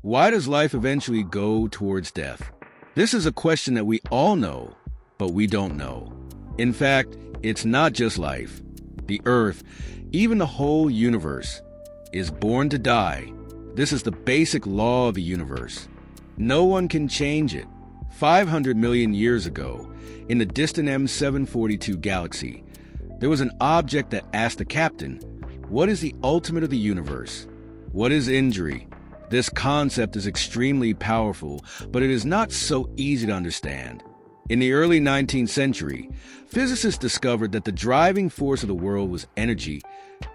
Why does life eventually go towards death? This is a question that we all know, but we don't know. In fact, it's not just life. The Earth, even the whole universe, is born to die. This is the basic law of the universe. No one can change it. 500 million years ago, in the distant M742 galaxy, there was an object that asked the captain, "What is the ultimate of the universe? What is injury?" This concept is extremely powerful, but it is not so easy to understand. In the early 19th century, physicists discovered that the driving force of the world was energy,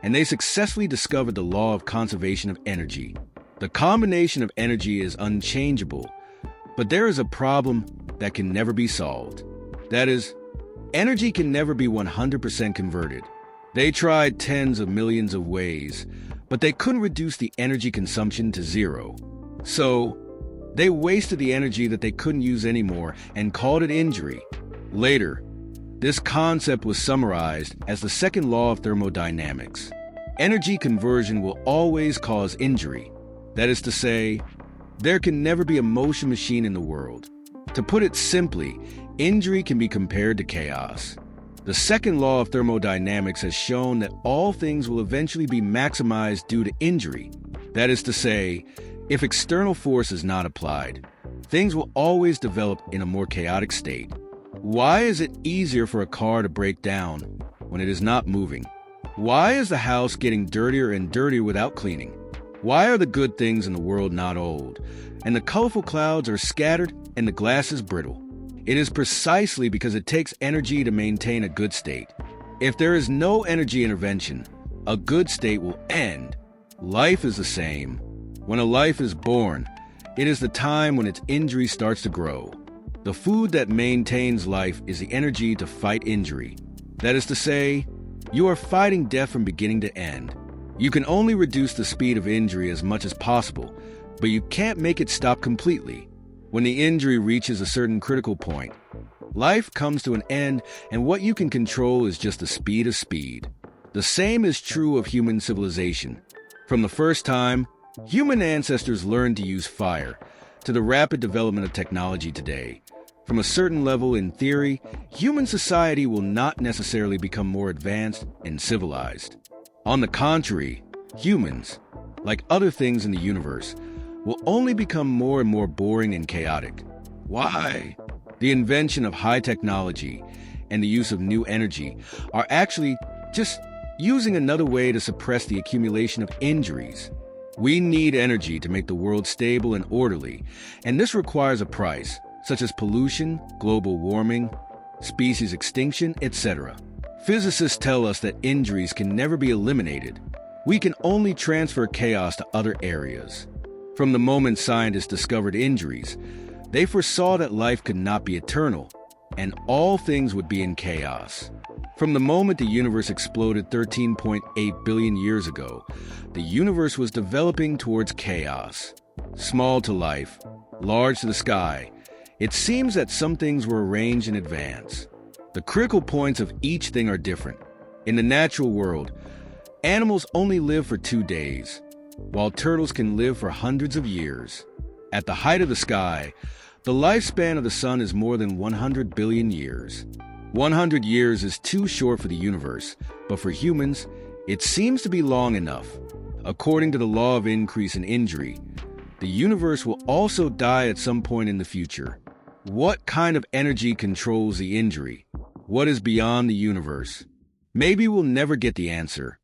and they successfully discovered the law of conservation of energy. The combination of energy is unchangeable, but there is a problem that can never be solved. That is, energy can never be 100% converted. They tried tens of millions of ways, but they couldn't reduce the energy consumption to zero. So, they wasted the energy that they couldn't use anymore and called it injury. Later, this concept was summarized as the second law of thermodynamics. Energy conversion will always cause injury. That is to say, there can never be a motion machine in the world. To put it simply, injury can be compared to chaos. The second law of thermodynamics has shown that all things will eventually be maximized due to injury. That is to say, if external force is not applied, things will always develop in a more chaotic state. Why is it easier for a car to break down when it is not moving? Why is the house getting dirtier and dirtier without cleaning? Why are the good things in the world not old, and the colorful clouds are scattered and the glass is brittle? It is precisely because it takes energy to maintain a good state. If there is no energy intervention, a good state will end. Life is the same. When a life is born, it is the time when its injury starts to grow. The food that maintains life is the energy to fight injury. That is to say, you are fighting death from beginning to end. You can only reduce the speed of injury as much as possible, but you can't make it stop completely. When the injury reaches a certain critical point, life comes to an end, and what you can control is just the speed of speed. The same is true of human civilization. From the first time, human ancestors learned to use fire, to the rapid development of technology today. From a certain level, in theory, human society will not necessarily become more advanced and civilized. On the contrary, humans, like other things in the universe, will only become more and more boring and chaotic. Why? The invention of high technology and the use of new energy are actually just using another way to suppress the accumulation of injuries. We need energy to make the world stable and orderly, and this requires a price, such as pollution, global warming, species extinction, etc. Physicists tell us that injuries can never be eliminated. We can only transfer chaos to other areas. From the moment scientists discovered injuries, they foresaw that life could not be eternal, and all things would be in chaos. From the moment the universe exploded 13.8 billion years ago, the universe was developing towards chaos. Small to life, large to the sky, it seems that some things were arranged in advance. The critical points of each thing are different. In the natural world, animals only live for 2 days, while turtles can live for hundreds of years. At the height of the sky, the lifespan of the sun is more than 100 billion years. 100 years is too short for the universe, but for humans, it seems to be long enough. According to the law of increase and injury, the universe will also die at some point in the future. What kind of energy controls the injury? What is beyond the universe? Maybe we'll never get the answer.